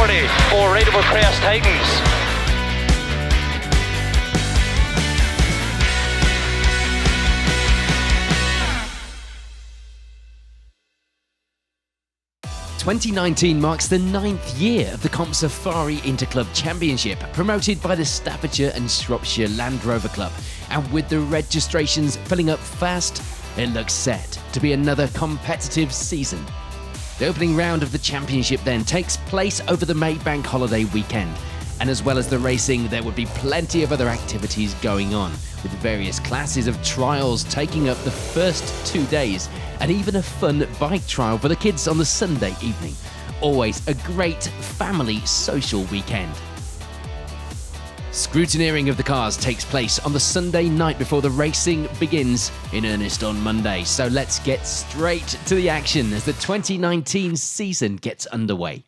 priority for Raidable Crest Titans. "2019 marks the 9th year of the Comp Safari Interclub Championship, promoted by the Staffordshire and Shropshire Land Rover Club. And with the registrations filling up fast, it looks set to be another competitive season. The opening round of the championship then takes place over the May Bank holiday weekend. And as well as the racing, there would be plenty of other activities going on, with various classes of trials taking up the first 2 days, and even a fun bike trial for the kids on the Sunday evening. Always a great family social weekend. Scrutineering of the cars takes place on the Sunday night before the racing begins in earnest on Monday. So let's get straight to the action as the 2019 season gets underway.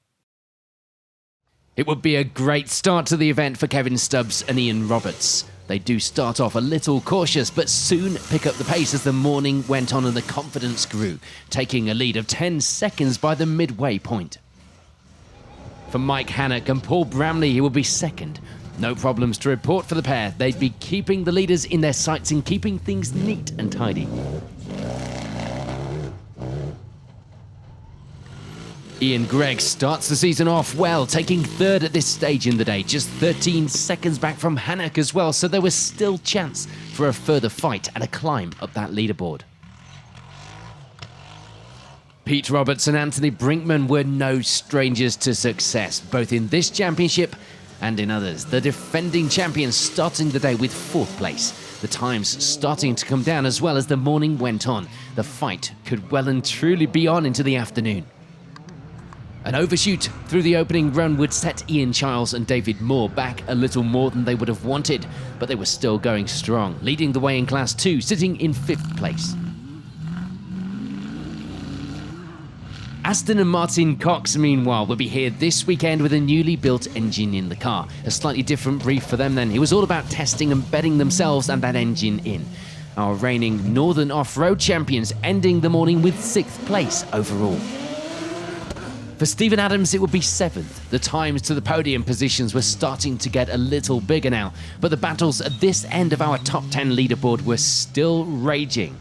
It would be a great start to the event for Kevin Stubbs and Ian Roberts. They do start off a little cautious, but soon pick up the pace as the morning went on and the confidence grew, taking a lead of 10 seconds by the midway point. For Mike Hannock and Paul Bramley, he will be second. No problems to report for the pair. They'd be keeping the leaders in their sights and keeping things neat and tidy. Ian Gregg starts the season off well, taking third at this stage in the day, just 13 seconds back from Hannock as well, so there was still chance for a further fight and a climb up that leaderboard. Pete Roberts and Anthony Brinkman were no strangers to success, both in this championship and in others. The defending champions starting the day with 4th place. The times starting to come down as well as the morning went on. The fight could well and truly be on into the afternoon. An overshoot through the opening run would set Ian Childs and David Moore back a little more than they would have wanted, but they were still going strong, leading the way in Class 2, sitting in 5th place. Aston and Martin Cox, meanwhile, will be here this weekend with a newly built engine in the car. A slightly different brief for them then. It was all about testing and bedding themselves and that engine in. Our reigning Northern Off-Road champions ending the morning with 6th place overall. For Stephen Adams, it would be 7th. The times to the podium positions were starting to get a little bigger now, but the battles at this end of our top 10 leaderboard were still raging.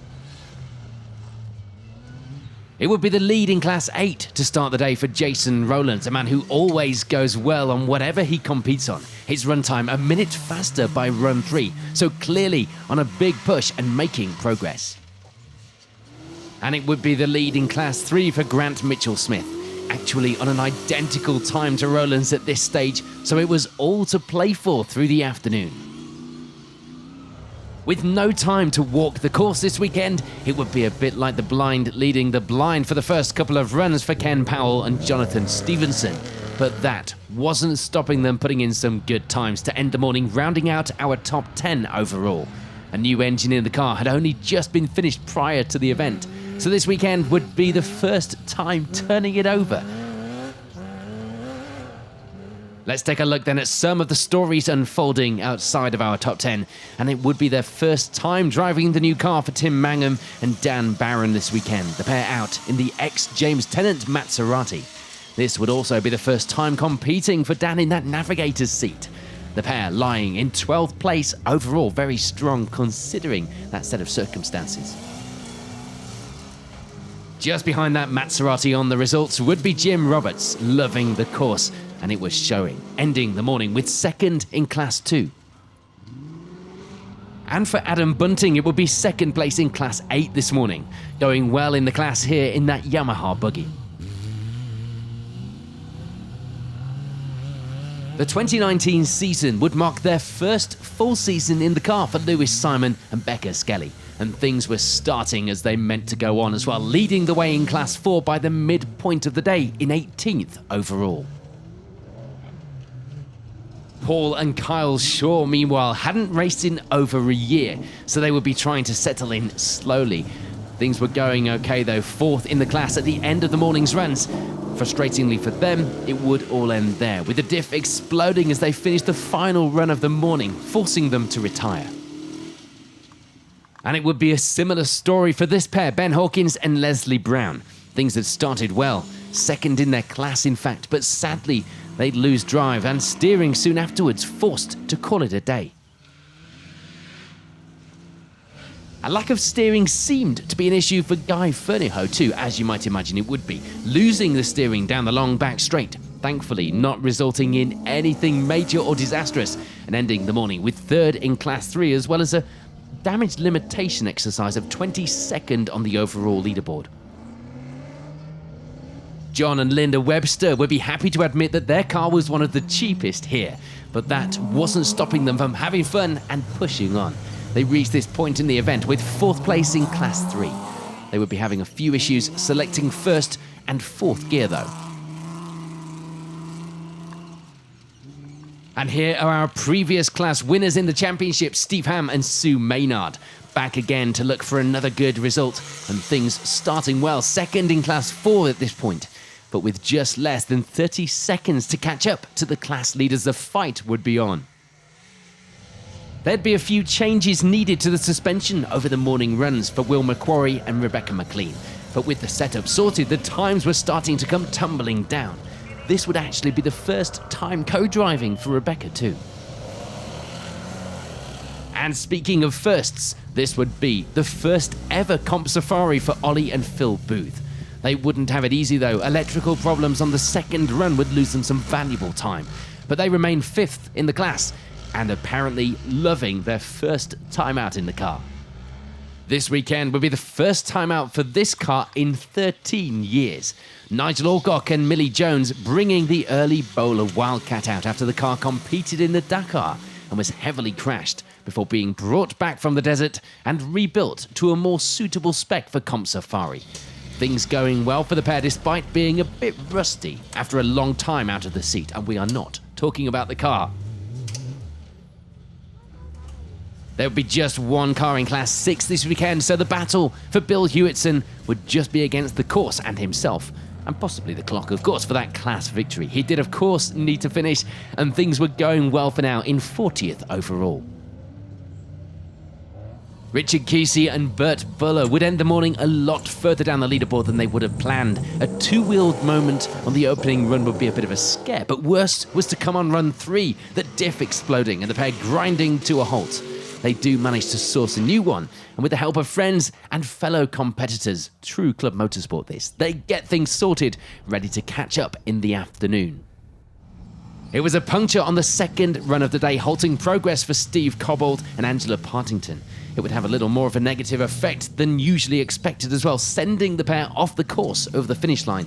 It would be the lead in Class 8 to start the day for Jason Rowlands, a man who always goes well on whatever he competes on. His run time a minute faster by run 3, so clearly on a big push and making progress. And it would be the lead in Class 3 for Grant Mitchell-Smith, actually on an identical time to Rowlands at this stage, so it was all to play for through the afternoon. With no time to walk the course this weekend, it would be a bit like the blind leading the blind for the first couple of runs for Ken Powell and Jonathan Stevenson. But that wasn't stopping them putting in some good times to end the morning, rounding out our top 10 overall. A new engine in the car had only just been finished prior to the event, so this weekend would be the first time turning it over. Let's take a look then at some of the stories unfolding outside of our top 10. And it would be their first time driving the new car for Tim Mangum and Dan Barron this weekend. The pair out in the ex-James Tennant Maserati. This would also be the first time competing for Dan in that navigator's seat. The pair lying in 12th place overall, very strong considering that set of circumstances. Just behind that Maserati on the results would be Jim Roberts, loving the course, and it was showing, ending the morning with 2nd in Class 2. And for Adam Bunting, it would be 2nd place in Class 8 this morning, going well in the class here in that Yamaha buggy. The 2019 season would mark their first full season in the car for Lewis Simon and Becca Skelly, and things were starting as they meant to go on as well, leading the way in Class 4 by the midpoint of the day in 18th overall. Paul and Kyle Shaw, meanwhile, hadn't raced in over a year, so they would be trying to settle in slowly. Things were going okay though, 4th in the class at the end of the morning's runs. Frustratingly for them, it would all end there, with the diff exploding as they finished the final run of the morning, forcing them to retire. And it would be a similar story for this pair, Ben Hawkins and Leslie Brown. Things had started well, 2nd in their class in fact, but sadly, they'd lose drive and steering soon afterwards, forced to call it a day. A lack of steering seemed to be an issue for Guy Fernihoe too, as you might imagine it would be, losing the steering down the long back straight, thankfully not resulting in anything major or disastrous, and ending the morning with third in Class 3 as well as a damage limitation exercise of 22nd on the overall leaderboard. John and Linda Webster would be happy to admit that their car was one of the cheapest here, but that wasn't stopping them from having fun and pushing on. They reached this point in the event with 4th place in Class 3. They would be having a few issues selecting 1st and 4th gear though. And here are our previous class winners in the championship, Steve Ham and Sue Maynard. Back again to look for another good result, and things starting well. 2nd in Class 4 at this point, but with just less than 30 seconds to catch up to the class leaders, the fight would be on. There'd be a few changes needed to the suspension over the morning runs for Will McQuarrie and Rebecca McLean, but with the setup sorted, the times were starting to come tumbling down. This would actually be the first time co-driving for Rebecca too. And speaking of firsts, this would be the first ever Comp Safari for Ollie and Phil Booth. They wouldn't have it easy though. Electrical problems on the 2nd run would lose them some valuable time, but they remain 5th in the class and apparently loving their first time out in the car. This weekend would be the first time out for this car in 13 years. Nigel Alcock and Millie Jones bringing the early bowler Wildcat out after the car competed in the Dakar and was heavily crashed before being brought back from the desert and rebuilt to a more suitable spec for Comp Safari. Things going well for the pair despite being a bit rusty after a long time out of the seat, and we are not talking about the car. There would be just one car in Class 6 this weekend, so the battle for Bill Hewitson would just be against the course and himself, and possibly the clock, of course, for that class victory. He did, of course, need to finish, and things were going well for now in 40th overall. Richard Kesey and Bert Buller would end the morning a lot further down the leaderboard than they would have planned. A two-wheeled moment on the opening run would be a bit of a scare, but worst was to come on run 3, the diff exploding and the pair grinding to a halt. They do manage to source a new one, and with the help of friends and fellow competitors, true Club Motorsport this, they get things sorted, ready to catch up in the afternoon. It was a puncture on the 2nd run of the day, halting progress for Steve Cobbold and Angela Partington. It would have a little more of a negative effect than usually expected as well, sending the pair off the course over the finish line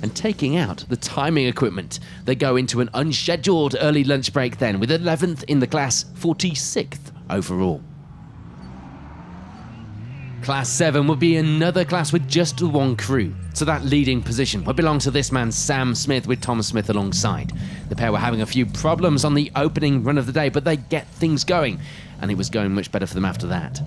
and taking out the timing equipment. They go into an unscheduled early lunch break then, with 11th in the class, 46th overall. Class 7 would be another class with just the one crew, so that leading position would belong to this man Sam Smith with Tom Smith alongside. The pair were having a few problems on the opening run of the day, but they get things going, and it was going much better for them after that.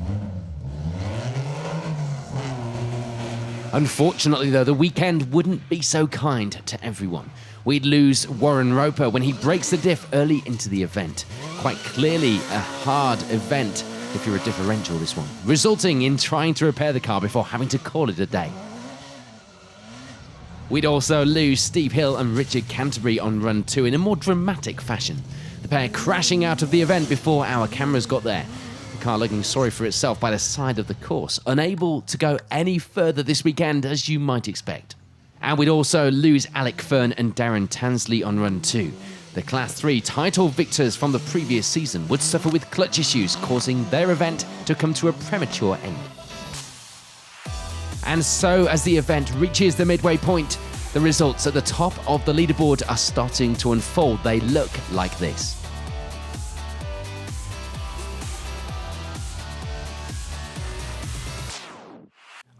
Unfortunately though, the weekend wouldn't be so kind to everyone. We'd lose Warren Roper when he breaks the diff early into the event. Quite clearly a hard event if you're a differential, this one, resulting in trying to repair the car before having to call it a day. We'd also lose Steve Hill and Richard Canterbury on run 2 in a more dramatic fashion. The pair crashing out of the event before our cameras got there. The car looking sorry for itself by the side of the course, unable to go any further this weekend as you might expect. And we'd also lose Alec Fern and Darren Tansley on run 2. The Class 3 title victors from the previous season would suffer with clutch issues, causing their event to come to a premature end. And so, as the event reaches the midway point, the results at the top of the leaderboard are starting to unfold. They look like this.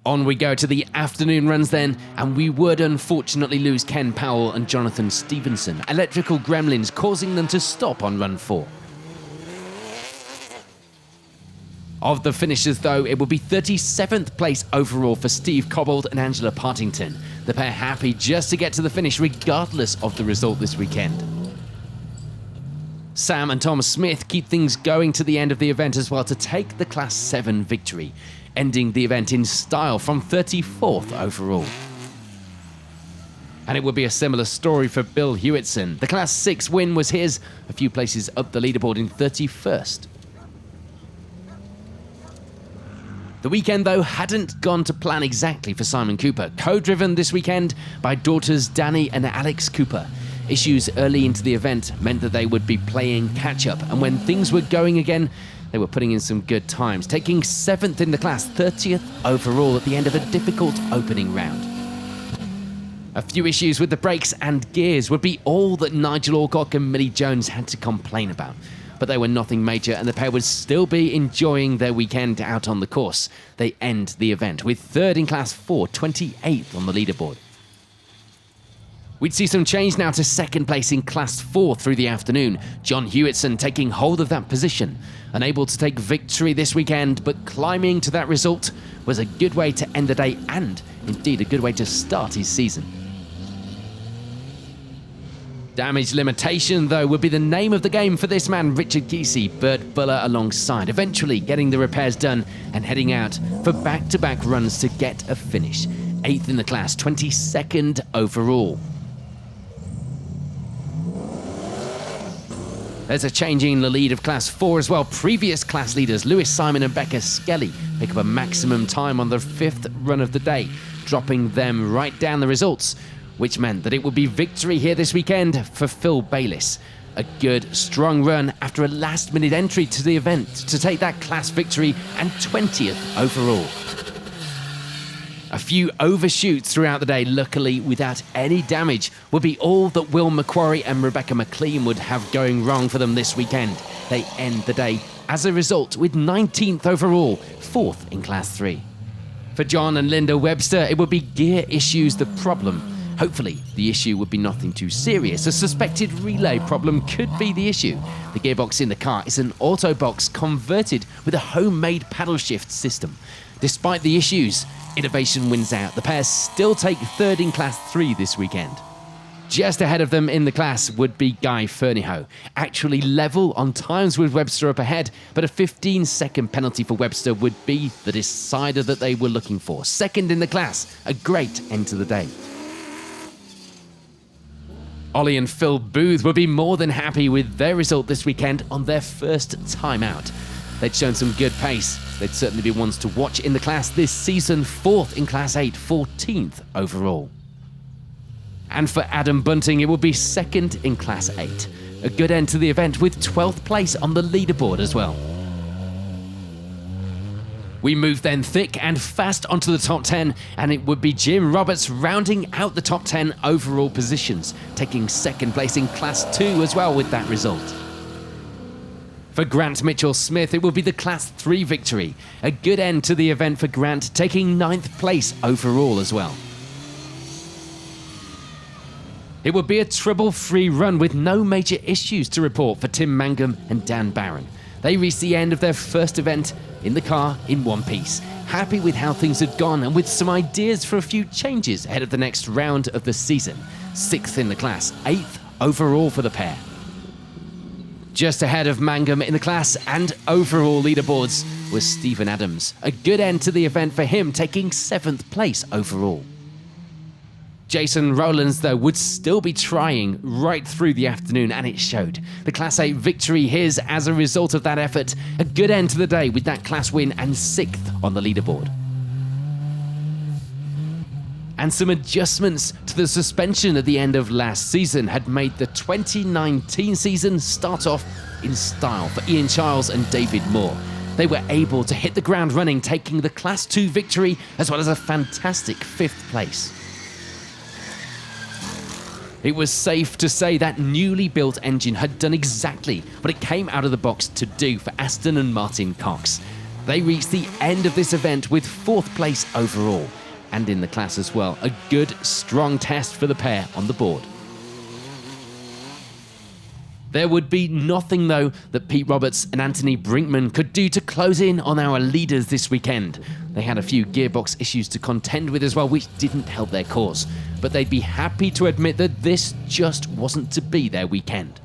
On we go to the afternoon runs then, and we would unfortunately lose Ken Powell and Jonathan Stevenson, electrical gremlins, causing them to stop on run 4. Of the finishers though, it would be 37th place overall for Steve Cobbold and Angela Partington. The pair happy just to get to the finish regardless of the result this weekend. Sam and Tom Smith keep things going to the end of the event as well to take the Class 7 victory, ending the event in style from 34th overall. And it would be a similar story for Bill Hewitson. The Class 6 win was his, a few places up the leaderboard in 31st. The weekend, though, hadn't gone to plan exactly for Simon Cooper. Co-driven this weekend by daughters Danny and Alex Cooper. Issues early into the event meant that they would be playing catch-up, and when things were going again, they were putting in some good times, taking 7th in the class, 30th overall at the end of a difficult opening round. A few issues with the brakes and gears would be all that Nigel Alcock and Millie Jones had to complain about. But they were nothing major, and the pair would still be enjoying their weekend out on the course. They end the event with 3rd in Class 4, 28th on the leaderboard. We'd see some change now to 2nd place in Class 4 through the afternoon. John Hewitson taking hold of that position. Unable to take victory this weekend, but climbing to that result was a good way to end the day and, indeed, a good way to start his season. Damage limitation, though, would be the name of the game for this man, Richard Kesey, Bert Buller alongside, eventually getting the repairs done and heading out for back-to-back runs to get a finish. 8th in the class, 22nd overall. There's a change in the lead of Class 4 as well. Previous class leaders, Lewis Simon and Becca Skelly, pick up a maximum time on the 5th run of the day, dropping them right down the results, which meant that it would be victory here this weekend for Phil Bayliss. A good, strong run after a last-minute entry to the event to take that class victory and 20th overall. A few overshoots throughout the day, luckily without any damage, would be all that Will Macquarie and Rebecca McLean would have going wrong for them this weekend. They end the day, as a result, with 19th overall, 4th in Class 3. For John and Linda Webster, it would be gear issues the problem. Hopefully, the issue would be nothing too serious. A suspected relay problem could be the issue. The gearbox in the car is an auto box converted with a homemade paddle shift system. Despite the issues, innovation wins out. The pair still take 3rd in Class 3 this weekend. Just ahead of them in the class would be Guy Fernihoe, actually level on times with Webster up ahead, but a 15-second penalty for Webster would be the decider that they were looking for. 2nd in the class, a great end to the day. Ollie and Phil Booth would be more than happy with their result this weekend on their first time out. They'd shown some good pace. They'd certainly be ones to watch in the class this season. 4th in Class 8, 14th overall. And for Adam Bunting, it will be 2nd in Class 8. A good end to the event with 12th place on the leaderboard as well. We move then thick and fast onto the top 10, and it would be Jim Roberts rounding out the top 10 overall positions, taking 2nd place in Class 2 as well with that result. For Grant Mitchell-Smith, it will be the Class 3 victory. A good end to the event for Grant, taking 9th place overall as well. It would be a trouble-free run with no major issues to report for Tim Mangum and Dan Barron. They reached the end of their first event in the car in one piece, happy with how things had gone and with some ideas for a few changes ahead of the next round of the season. 6th in the class, 8th overall for the pair. Just ahead of Mangum in the class and overall leaderboards was Stephen Adams. A good end to the event for him, taking 7th place overall. Jason Rowlands, though, would still be trying right through the afternoon, and it showed. The Class 8 victory his as a result of that effort. A good end to the day with that class win and 6th on the leaderboard. And some adjustments to the suspension at the end of last season had made the 2019 season start off in style for Ian Charles and David Moore. They were able to hit the ground running, taking the Class 2 victory as well as a fantastic 5th place. It was safe to say that newly built engine had done exactly what it came out of the box to do for Aston and Martin Cox. They reached the end of this event with 4th place overall, and in the class as well. A good, strong test for the pair on the board. There would be nothing, though, that Pete Roberts and Anthony Brinkman could do to close in on our leaders this weekend. They had a few gearbox issues to contend with as well, which didn't help their cause. But they'd be happy to admit that this just wasn't to be their weekend.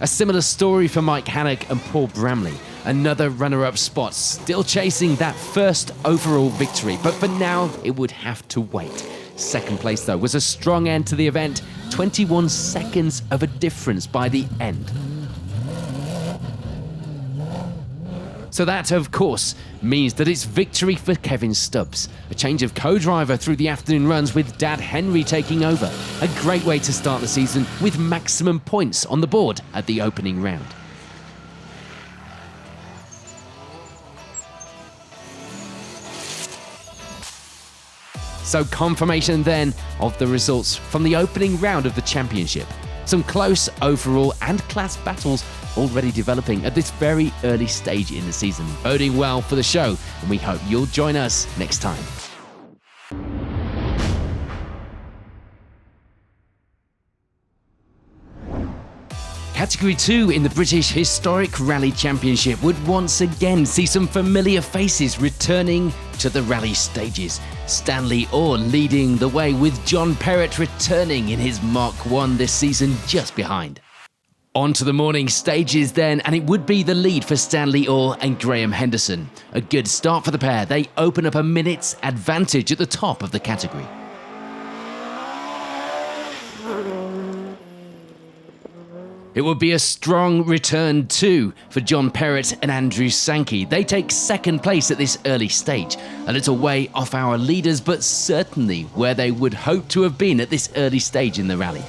A similar story for Mike Hannock and Paul Bramley. Another runner-up spot, still chasing that first overall victory. But for now, it would have to wait. Second place, though, was a strong end to the event, 21 seconds of a difference by the end. So that, of course, means that it's victory for Kevin Stubbs. A change of co-driver through the afternoon runs with Dad Henry taking over. A great way to start the season with maximum points on the board at the opening round. So confirmation then of the results from the opening round of the championship. Some close overall and class battles already developing at this very early stage in the season, boding well for the show, and we hope you'll join us next time. Category 2 in the British Historic Rally Championship would once again see some familiar faces returning to the rally stages. Stanley Orr leading the way with John Perrott returning in his Mark 1 this season just behind. On to the morning stages then, and it would be the lead for Stanley Orr and Graham Henderson. A good start for the pair. They open up a minute's advantage at the top of the category. It would be a strong return too for John Perrott and Andrew Sankey. They take second place at this early stage, a little way off our leaders, but certainly where they would hope to have been at this early stage in the rally.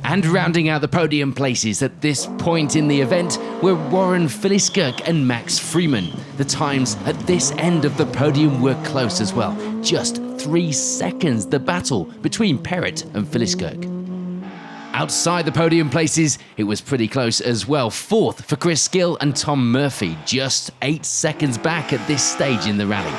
And rounding out the podium places at this point in the event were Warren Filliskirk and Max Freeman. The times at this end of the podium were close as well. Just 3 seconds the battle between Perrott and Filliskirk. Outside the podium places, it was pretty close as well. Fourth for Chris Gill and Tom Murphy, just 8 seconds back at this stage in the rally.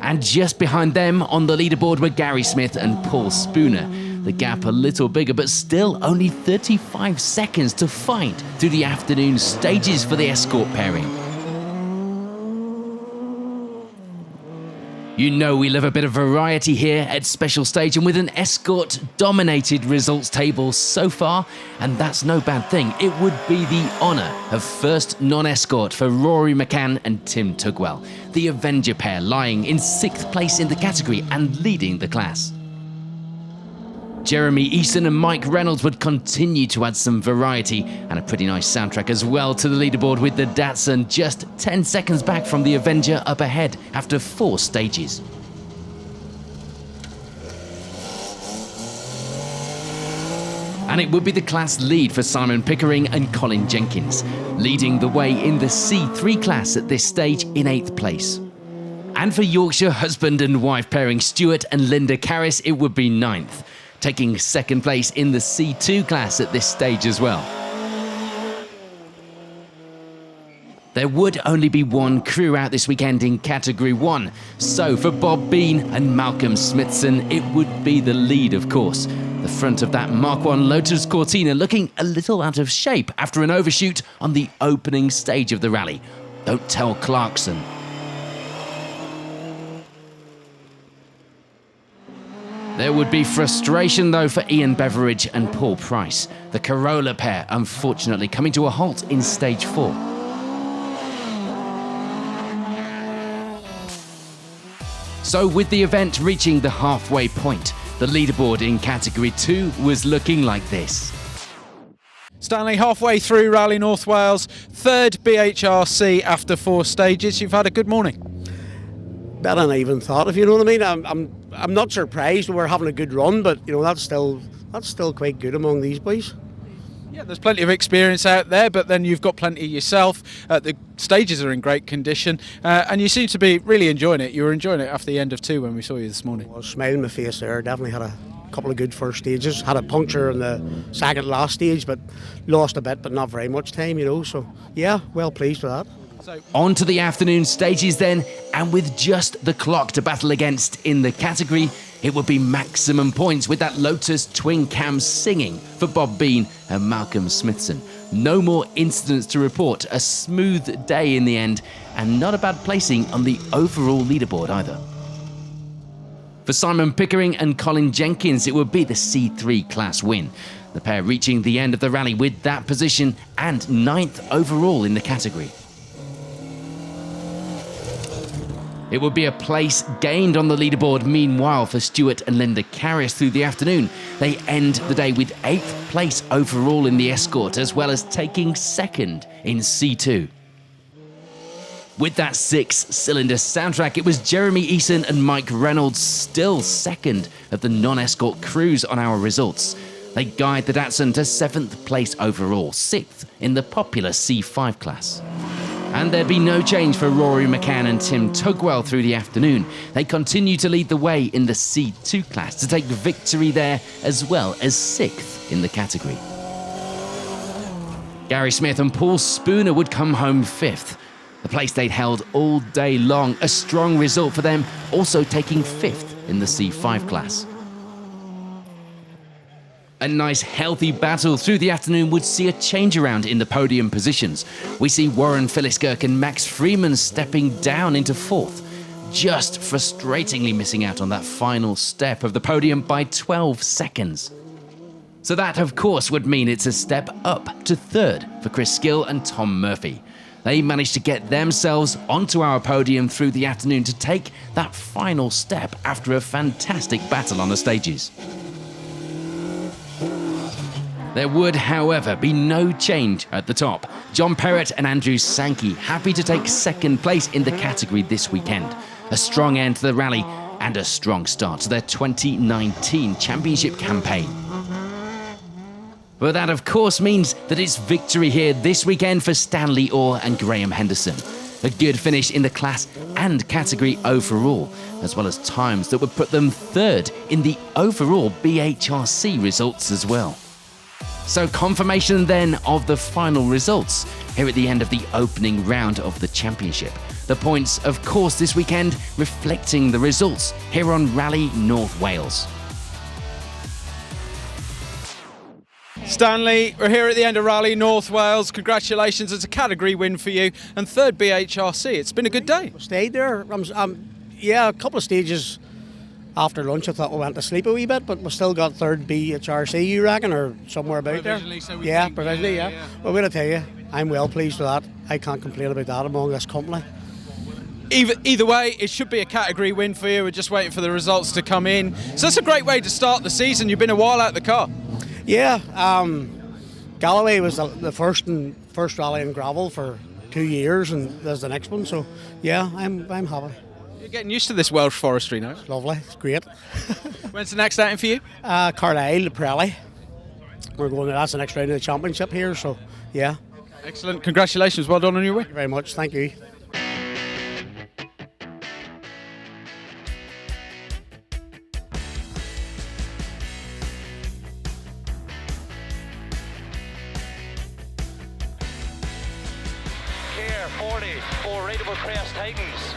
And just behind them on the leaderboard were Gary Smith and Paul Spooner. The gap a little bigger, but still only 35 seconds to fight through the afternoon stages for the escort pairing. You know we love a bit of variety here at Special Stage, and with an escort-dominated results table so far, and that's no bad thing, it would be the honour of first non-escort for Rory McCann and Tim Tugwell, the Avenger pair lying in 6th place in the category and leading the class. Jeremy Easton and Mike Reynolds would continue to add some variety and a pretty nice soundtrack as well to the leaderboard, with the Datsun just 10 seconds back from the Avenger up ahead after 4 stages. And it would be the class lead for Simon Pickering and Colin Jenkins, leading the way in the C3 class at this stage in 8th place. And for Yorkshire husband and wife pairing Stuart and Linda Carris, it would be 9th. Taking 2nd place in the C2 class at this stage as well. There would only be one crew out this weekend in Category 1, so for Bob Bean and Malcolm Smithson, it would be the lead, of course. The front of that Mark 1 Lotus Cortina looking a little out of shape after an overshoot on the opening stage of the rally. Don't tell Clarkson. There would be frustration, though, for Ian Beveridge and Paul Price. The Corolla pair, unfortunately, coming to a halt in stage 4. So, with the event reaching the halfway point, the leaderboard in Category 2 was looking like this. Stanley, halfway through Rally North Wales, 3rd BHRC after 4 stages. You've had a good morning. Better than I even thought, if you know what I mean. I'm not surprised we're having a good run, but you know that's still quite good among these boys. Yeah, there's plenty of experience out there, but then you've got plenty yourself. The stages are in great condition, and you seem to be really enjoying it. You were enjoying it after the end of 2 when we saw you this morning. I was smiling my face there. Definitely had a couple of good first stages. Had a puncture in the second last stage, but lost a bit, but not very much time, you know. So yeah, well pleased with that. On to the afternoon stages then, and with just the clock to battle against in the category, it would be maximum points with that Lotus twin cam singing for Bob Bean and Malcolm Smithson. No more incidents to report, a smooth day in the end, and not a bad placing on the overall leaderboard either. For Simon Pickering and Colin Jenkins, it would be the C3 class win. The pair reaching the end of the rally with that position and 9th overall in the category. It would be a place gained on the leaderboard. Meanwhile, for Stuart and Linda Carrius through the afternoon, they end the day with 8th place overall in the Escort, as well as taking 2nd in C2. With that 6-cylinder soundtrack, it was Jeremy Eason and Mike Reynolds still 2nd of the non-Escort crews on our results. They guide the Datsun to 7th place overall, 6th in the popular C5 class. And there'd be no change for Rory McCann and Tim Tugwell through the afternoon. They continue to lead the way in the C2 class to take the victory there, as well as 6th in the category. Gary Smith and Paul Spooner would come home 5th. The place they'd held all day long, a strong result for them, also taking 5th in the C5 class. A nice healthy battle through the afternoon would see a change around in the podium positions. We see Warren Philliskirk and Max Freeman stepping down into 4th, just frustratingly missing out on that final step of the podium by 12 seconds. So that, of course, would mean it's a step up to 3rd for Chris Skill and Tom Murphy. They managed to get themselves onto our podium through the afternoon to take that final step after a fantastic battle on the stages. There would, however, be no change at the top. John Perrott and Andrew Sankey happy to take 2nd place in the category this weekend. A strong end to the rally and a strong start to their 2019 championship campaign. But that, of course, means that it's victory here this weekend for Stanley Orr and Graham Henderson. A good finish in the class and category overall, as well as times that would put them 3rd in the overall BHRC results as well. So confirmation then of the final results here at the end of the opening round of the championship. The points, of course, this weekend reflecting the results here on Rally North Wales. Stanley, we're here at the end of Rally North Wales. Congratulations, it's a category win for you and 3rd BHRC. It's been a good day. Stayed there. Yeah, a couple of stages after lunch I thought we went to sleep a wee bit, but we still got 3rd BHRC, you reckon, or somewhere about there? So Provisionally, yeah. Well, we're going to tell you, I'm well pleased with that. I can't complain about that among this company. Either way, it should be a category win for you. We're just waiting for the results to come in. So that's a great way to start the season. You've been a while out the car. Yeah, Galloway was the first rally in gravel for 2 years, and there's the next one. So yeah, I'm happy. You're getting used to this Welsh forestry now. It's lovely. It's great. When's the next outing for you? Carlisle, Pirelli. We're going. That's the next round of the championship here. So yeah. Excellent. Congratulations. Well done on your way. Thank you very much. Thank you. Care 40 for Rateable Crest Titans.